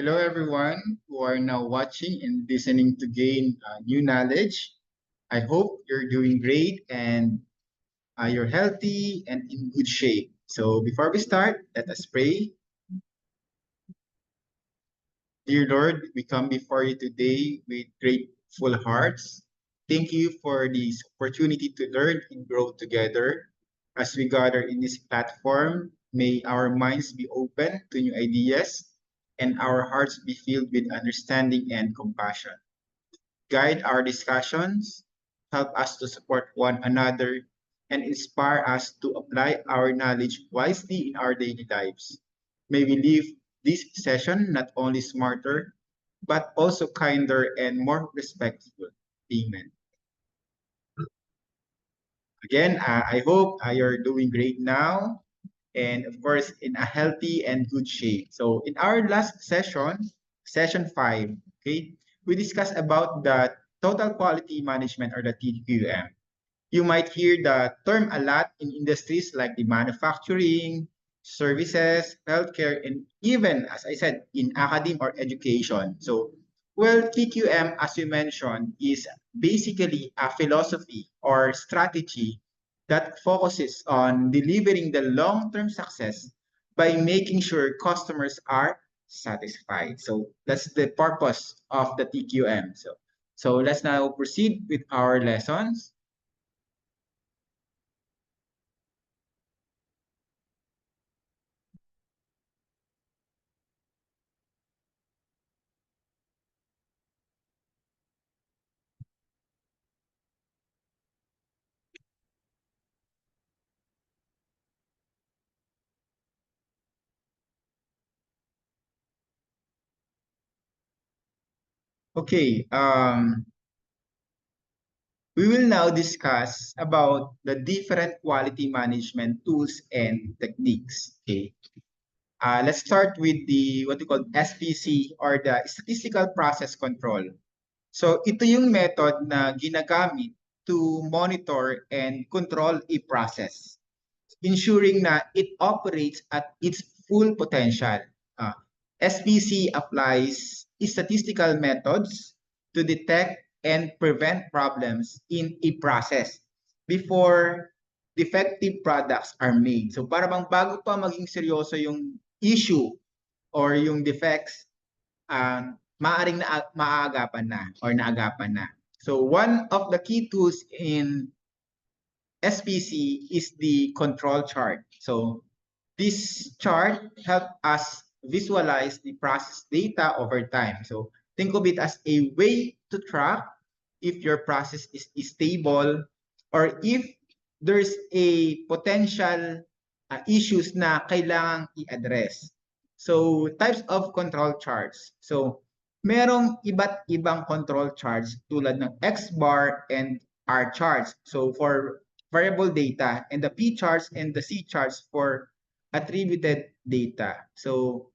Hello, everyone who are now watching and listening to gain new knowledge. I hope you're doing great and you're healthy and in good shape. So, before we start, let us pray. Dear Lord, we come before you today with grateful hearts. Thank you for this opportunity to learn and grow together. As we gather in this platform, may our minds be open to new ideas and our hearts be filled with understanding and compassion. Guide our discussions, help us to support one another, and inspire us to apply our knowledge wisely in our daily lives. May we leave this session not only smarter, but also kinder and more respectful. Amen. Again, I hope you're doing great now and, of course, in a healthy and good shape. So, in our last session, session 5, okay, we discussed about the total quality management or the TQM. You might hear the term a lot in industries like the manufacturing, services, healthcare, and even, as I said, in academia or education. So, well, TQM, as you mentioned, is basically a philosophy or strategy that focuses on delivering the long-term success by making sure customers are satisfied. So that's the purpose of the TQM. So let's now proceed with our lessons. Okay, we will now discuss about the different quality management tools and techniques. Okay, let's start with the what we call SPC or the Statistical Process Control. So ito yung method na ginagamit to monitor and control a process, ensuring na it operates at its full potential. SPC applies statistical methods to detect and prevent problems in a process before defective products are made. So para bang bago pa maging seryoso yung issue or yung defects, maaring maaagapan na or naagapan na. So one of the key tools in SPC is the control chart. So this chart helps us visualize the process data over time. So think of it as a way to track if your process is stable or if there's a potential issues na kailangang i-address. So types of control charts. So merong iba't ibang control charts tulad ng X bar and R charts. So for variable data and the P charts and the C charts for attributed data. So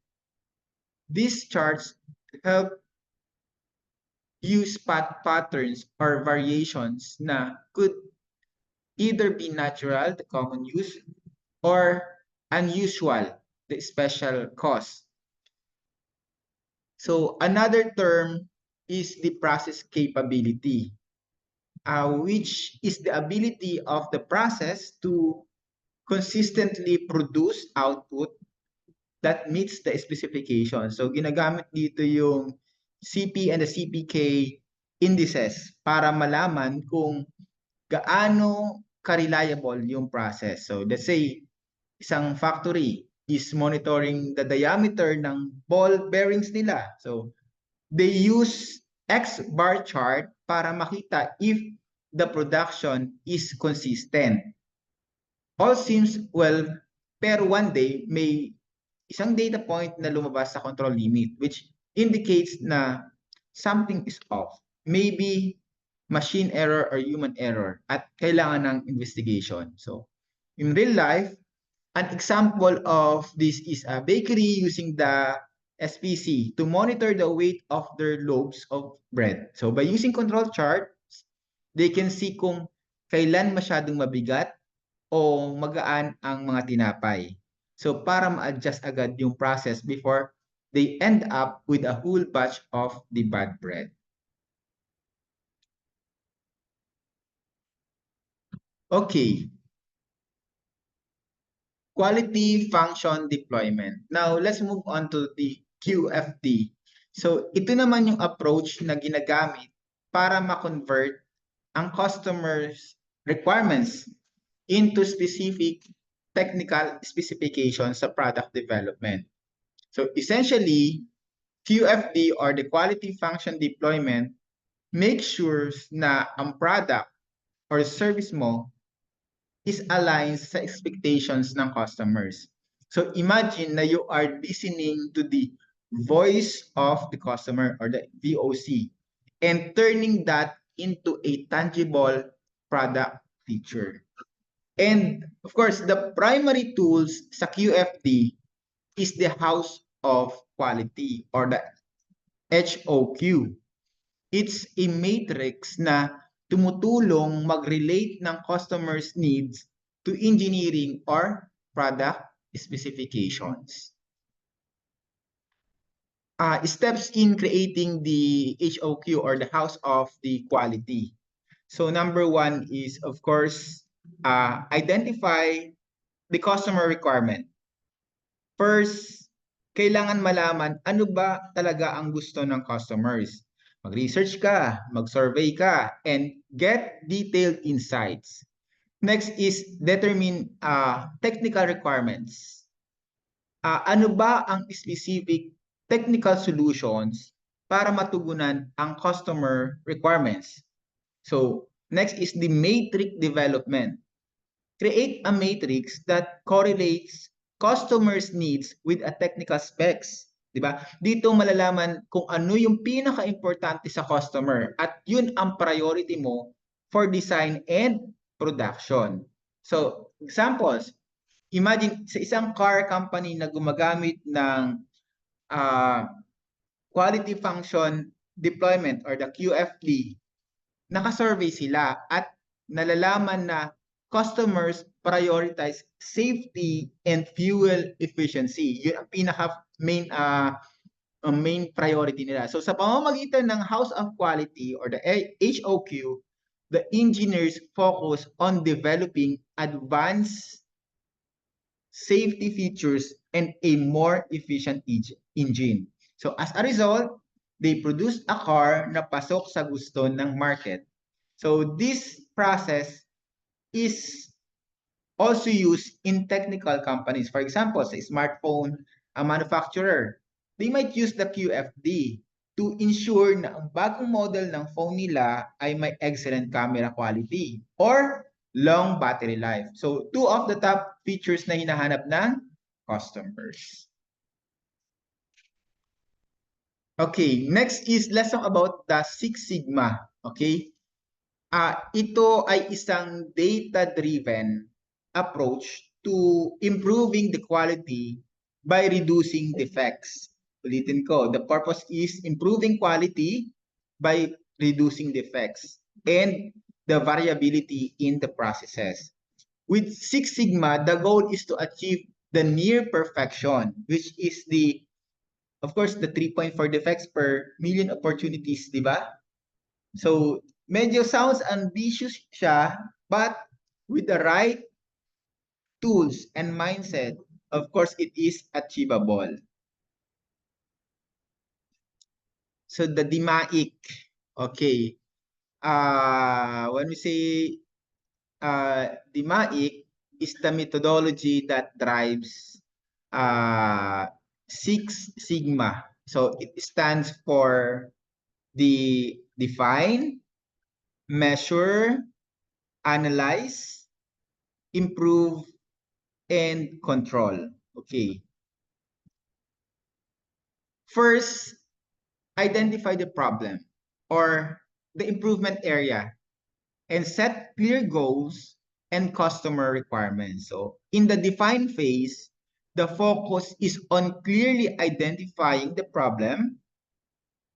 these charts help you spot patterns or variations na could either be natural, the common use, or unusual, the special cause. So another term is the process capability, which is the ability of the process to consistently produce output that meets the specification. So ginagamit dito yung CP and the CPK indices para malaman kung gaano ka-reliable yung process. So let's say isang factory is monitoring the diameter ng ball bearings nila. So they use X bar chart para makita if the production is consistent. All seems well, pero one day may isang data point na lumabas sa control limit which indicates na something is off. Maybe machine error or human error at kailangan ng investigation. So in real life, an example of this is a bakery using the SPC to monitor the weight of their loaves of bread. So by using control charts, they can see kung kailan masyadong mabigat o magaan ang mga tinapay. So para ma-adjust agad yung process before they end up with a whole batch of the bad bread. Okay, quality function deployment. Now, let's move on to the QFD. So, ito naman yung approach na ginagamit para ma-convert ang customers' requirements into specific technical specifications sa product development. So, essentially, QFD or the quality function deployment make sure na ang product or service mo is aligned sa expectations ng customers. So imagine na you are listening to the voice of the customer or the VOC and turning that into a tangible product feature. And of course, the primary tools sa QFD is the House of Quality or the HOQ. It's a matrix na tumutulong mag-relate ng customers' needs to engineering or product specifications. Steps in creating the HOQ or the House of the Quality. So number one is, of course, identify the customer requirement. First, kailangan malaman ano ba talaga ang gusto ng customers. Mag-research ka, mag-survey ka, and get detailed insights. Next is determine technical requirements. Ano ba ang specific technical solutions para matugunan ang customer requirements? So, next is the matrix development. Create a matrix that correlates customers' needs with a technical specs. Diba? Dito malalaman kung ano yung pinaka-importante sa customer at yun ang priority mo for design and production. So, examples, imagine sa isang car company na gumagamit ng quality function deployment or the QFD, naka-survey sila at nalalaman na customers prioritize safety and fuel efficiency. Yun ang main priority nila. So sa pamamagitan ng House of Quality or the HOQ, the engineers focus on developing advanced safety features and a more efficient engine. So as a result, they produce a car na pasok sa gusto ng market. So this process is also used in technical companies. For example, sa smartphone manufacturer, they might use the QFD to ensure na ang bagong model ng phone nila ay may excellent camera quality or long battery life. So, two of the top features na hinahanap ng customers. Okay, next is let's talk about the Six Sigma. Okay? Ito ay isang data-driven approach to improving the quality by reducing defects. Ulitin ko, the purpose is improving quality by reducing defects and the variability in the processes. With Six Sigma, the goal is to achieve the near perfection, which is the, of course, the 3.4 defects per million opportunities, di ba? So, medyo sounds ambitious siya, but with the right tools and mindset, of course, it is achievable. So, the DMAIC, okay. When we say DMAIC is the methodology that drives Six Sigma. So, it stands for the define, measure, analyze, improve, and control. Okay. First, identify the problem or the improvement area and set clear goals and customer requirements. So in the define phase, the focus is on clearly identifying the problem,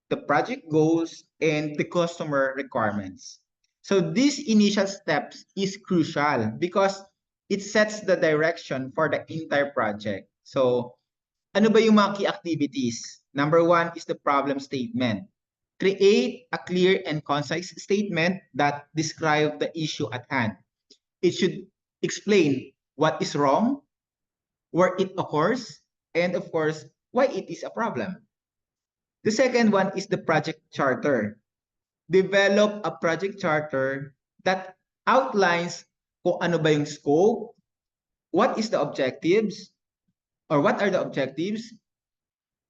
the project goals, and the customer requirements. So these initial steps is crucial because it sets the direction for the entire project. So Ano ba yung mga key activities? Number one is the problem statement. Create a clear and concise statement that describe the issue at hand. It should explain what is wrong, where it occurs, and of course, why it is a problem. The second one is the project charter. Develop a project charter that outlines kung ano ba yung scope, what is the objectives, or what are the objectives,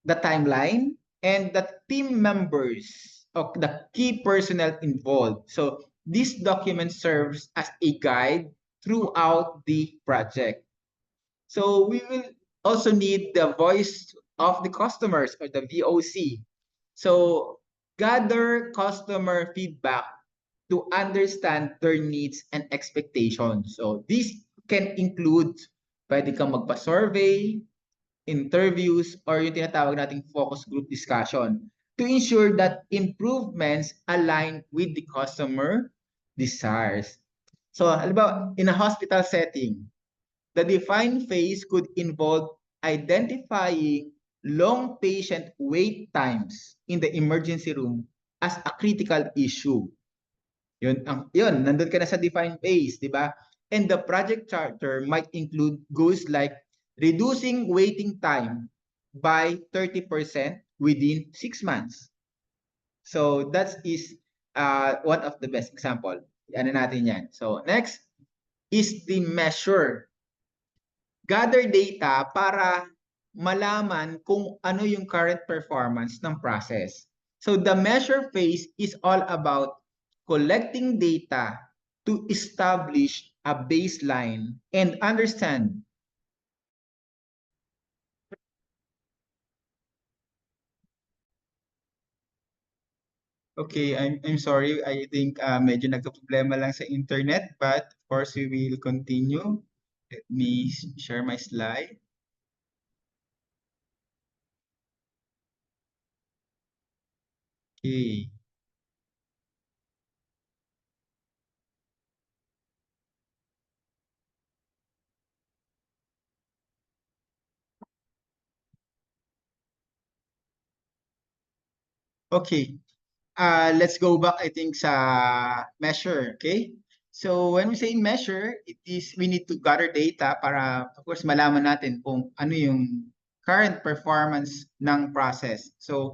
the timeline, and the team members of the key personnel involved. So this document serves as a guide throughout the project. So we will also need the voice of the customers or the VOC. So gather customer feedback to understand their needs and expectations. So this can include, pwede kang magpa-survey, interviews, or yung tinatawag nating focus group discussion to ensure that improvements align with the customer desires. So, halimbawa, in a hospital setting, the define phase could involve identifying long patient wait times in the emergency room as a critical issue. Yun, nandun ka na sa define phase, di ba? And the project charter might include goals like reducing waiting time by 30% within 6 months. So that is one of the best example. Ano natin yan. So next is the measure. Gather data para malaman kung ano yung current performance ng process. So the measure phase is all about collecting data to establish a baseline and understand. Okay, I'm sorry. I think medyo nagka-problema lang sa internet, but of course we will continue. Let me share my slide. Okay. Okay. Let's go back, I think, sa measure, okay? So when we say measure, it is we need to gather data para, of course, malaman natin kung ano yung current performance ng process. So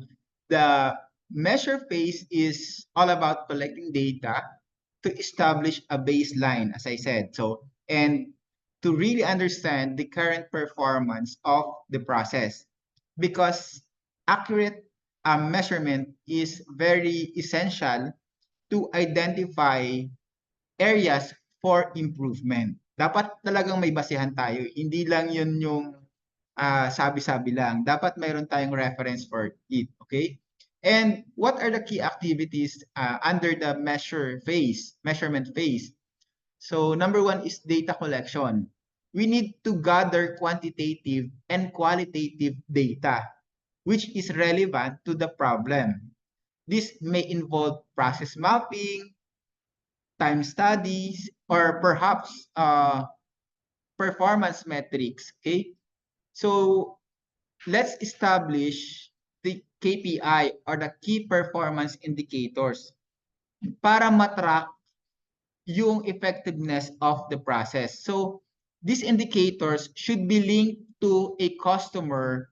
the measure phase is all about collecting data to establish a baseline, as I said. So, and to really understand the current performance of the process, because accurate measurement is very essential to identify areas for improvement. Dapat talagang may basehan tayo. Hindi lang yun yung sabi-sabi lang. Dapat mayroon tayong reference for it. Okay? And what are the key activities under the measurement phase? So number one is data collection. We need to gather quantitative and qualitative data which is relevant to the problem. This may involve process mapping, time studies, or perhaps performance metrics. Okay, so let's establish the KPI or the key performance indicators para matrack yung effectiveness of the process. So these indicators should be linked to a customer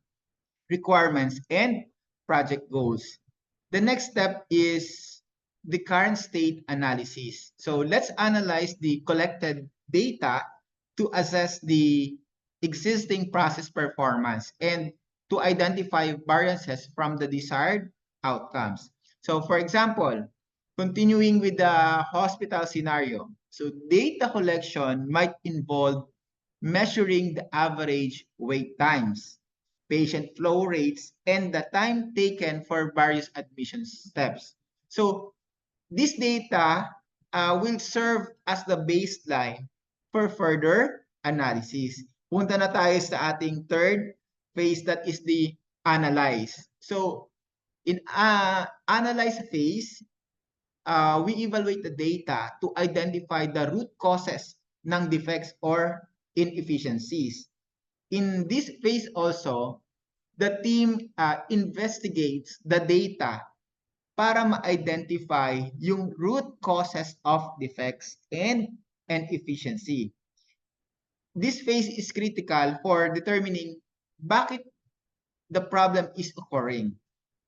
requirements and project goals. The next step is the current state analysis. So let's analyze the collected data to assess the existing process performance and to identify variances from the desired outcomes. So for example, continuing with the hospital scenario, so data collection might involve measuring the average wait times, patient flow rates, and the time taken for various admission steps. So this data will serve as the baseline for further analysis. Punta na tayo sa ating third phase, that is the analyze. So in analyze phase, we evaluate the data to identify the root causes ng defects or inefficiencies. In this phase also, the team investigates the data para ma-identify yung root causes of defects and inefficiency. This phase is critical for determining bakit the problem is occurring.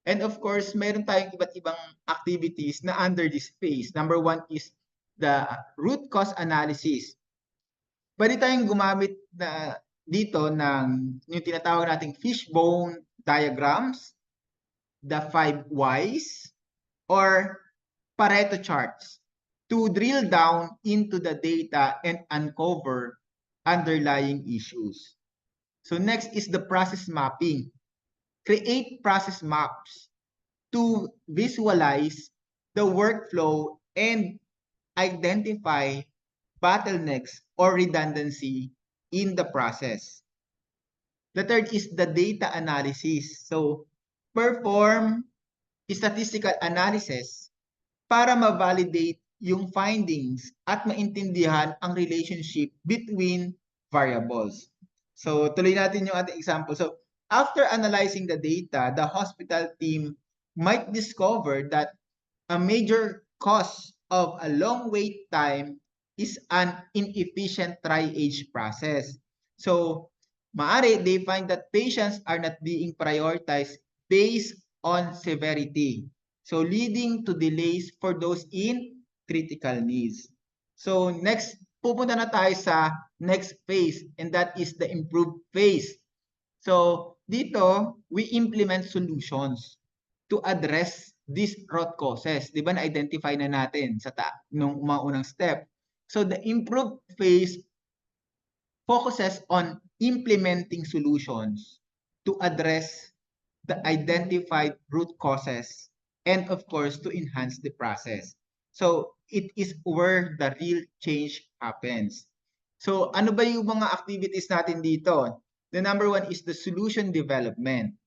And of course, meron tayong iba't ibang activities na under this phase. Number one is the root cause analysis. Pwede tayong gumamit na dito ng yung tinatawag nating fishbone diagrams, the 5 whys, or Pareto charts to drill down into the data and uncover underlying issues. So next is the process mapping. Create process maps to visualize the workflow and identify bottlenecks or redundancy in the process. The third is the data analysis. So perform statistical analysis para ma-validate yung findings at maintindihan ang relationship between variables. So tuloy natin yung ating example. So after analyzing the data, the hospital team might discover that a major cause of a long wait time is an inefficient triage process. So maari they find that patients are not being prioritized based on severity. So leading to delays for those in critical needs. So next, pupunta na tayo sa next phase, and that is the improved phase. So dito, we implement solutions to address these root causes. Di ba na-identify na natin sa nung mga unang step. So the improved phase focuses on implementing solutions to address the identified root causes and of course to enhance the process. So it is where the real change happens. So ano ba yung mga activities natin dito? The number one is the solution development.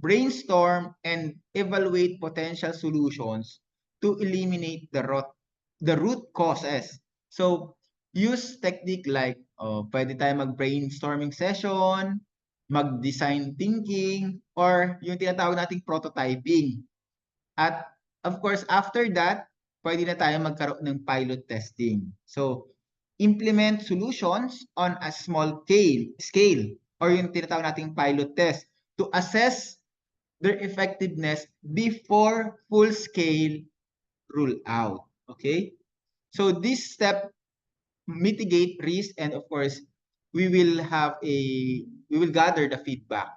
Brainstorm and evaluate potential solutions to eliminate the root causes. So use technique like pwede tayo mag-brainstorming session, mag-design thinking, or yung tinatawag nating prototyping. At of course, after that, pwede na tayo magkaroon ng pilot testing. So, implement solutions on a small scale or yung tinatawag nating pilot test to assess their effectiveness before full-scale roll out. Okay? So, this step mitigate risk, and of course we will gather the feedback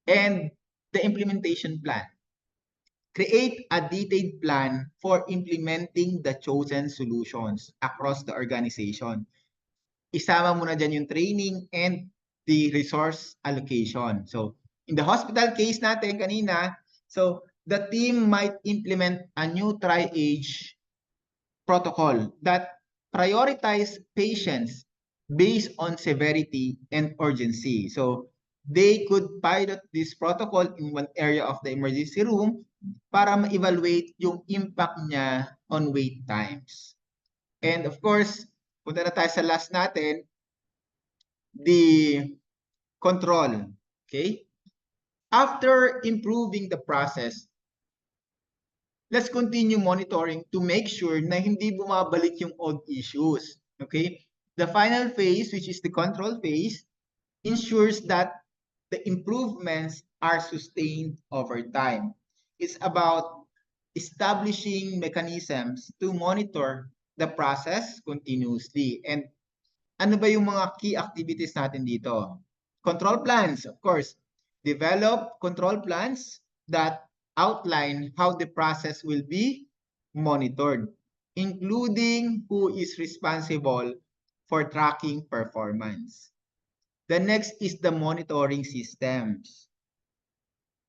and the implementation plan. Create a detailed plan for implementing the chosen solutions across the organization. Isama mo na dyan yung training and the resource allocation. So in the hospital case natin kanina, so the team might implement a new triage protocol that prioritize patients based on severity and urgency. So they could pilot this protocol in one area of the emergency room para ma-evaluate yung impact niya on wait times. And of course, punta na tayo sa last natin, the control. Okay? After improving the process, let's continue monitoring to make sure na hindi bumabalik yung old issues. Okay? The final phase, which is the control phase, ensures that the improvements are sustained over time. It's about establishing mechanisms to monitor the process continuously. And ano ba yung mga key activities natin dito? Control plans, of course. Develop control plans that outline how the process will be monitored, including who is responsible for tracking performance. The next is the monitoring systems.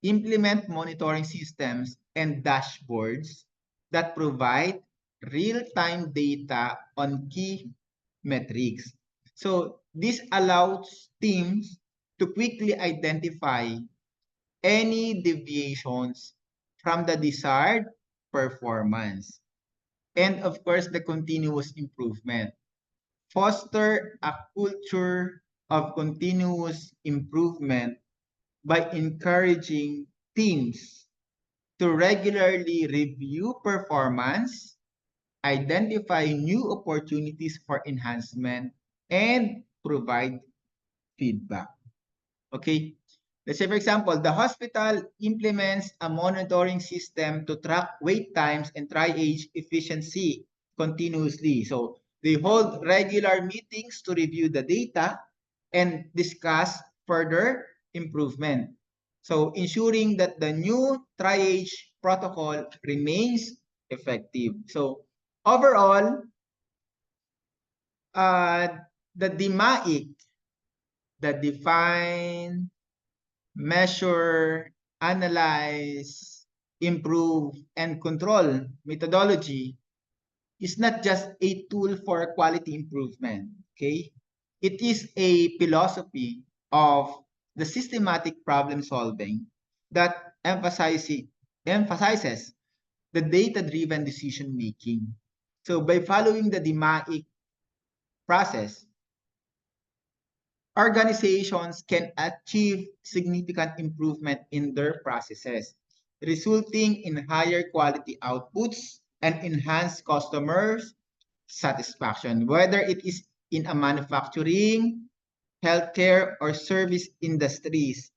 Implement monitoring systems and dashboards that provide real-time data on key metrics. So this allows teams to quickly identify any deviations from the desired performance. And of course, the continuous improvement. Foster a culture of continuous improvement by encouraging teams to regularly review performance, identify new opportunities for enhancement, and provide feedback. Okay? Let's say, for example, the hospital implements a monitoring system to track wait times and triage efficiency continuously. So they hold regular meetings to review the data and discuss further improvement. So ensuring that the new triage protocol remains effective. So overall, uh, the DMAIC, the define, measure, analyze, improve, and control methodology is not just a tool for quality improvement, okay? It is a philosophy of the systematic problem solving that emphasizes the data-driven decision making. So by following the DMAIC process, organizations can achieve significant improvement in their processes, resulting in higher quality outputs and enhanced customers' satisfaction, whether it is in a manufacturing, healthcare, or service industries.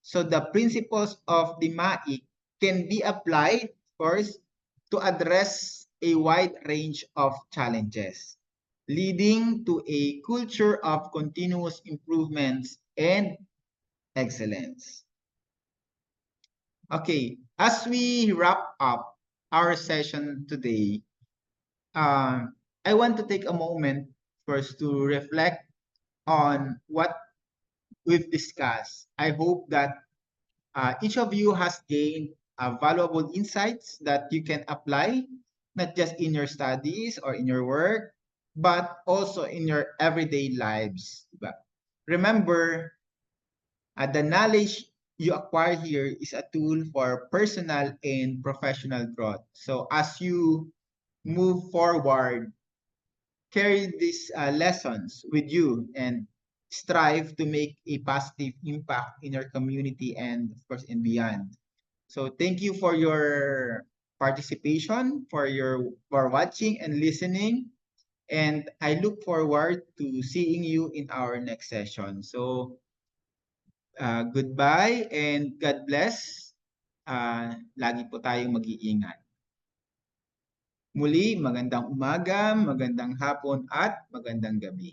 So the principles of the MAIC can be applied, of course, to address a wide range of challenges, leading to a culture of continuous improvements and excellence. Okay, as we wrap up our session today, I want to take a moment first to reflect on what we've discussed. I hope that each of you has gained valuable insights that you can apply, not just in your studies or in your work, but also in your everyday lives. But remember, the knowledge you acquire here is a tool for personal and professional growth. So as you move forward, carry these lessons with you and strive to make a positive impact in your community and of course and beyond. So thank you for your participation, for watching and listening, and I look forward to seeing you in our next session. So goodbye and God bless. Lagi po tayong mag-iingat. Muli, magandang umaga, magandang hapon at magandang gabi.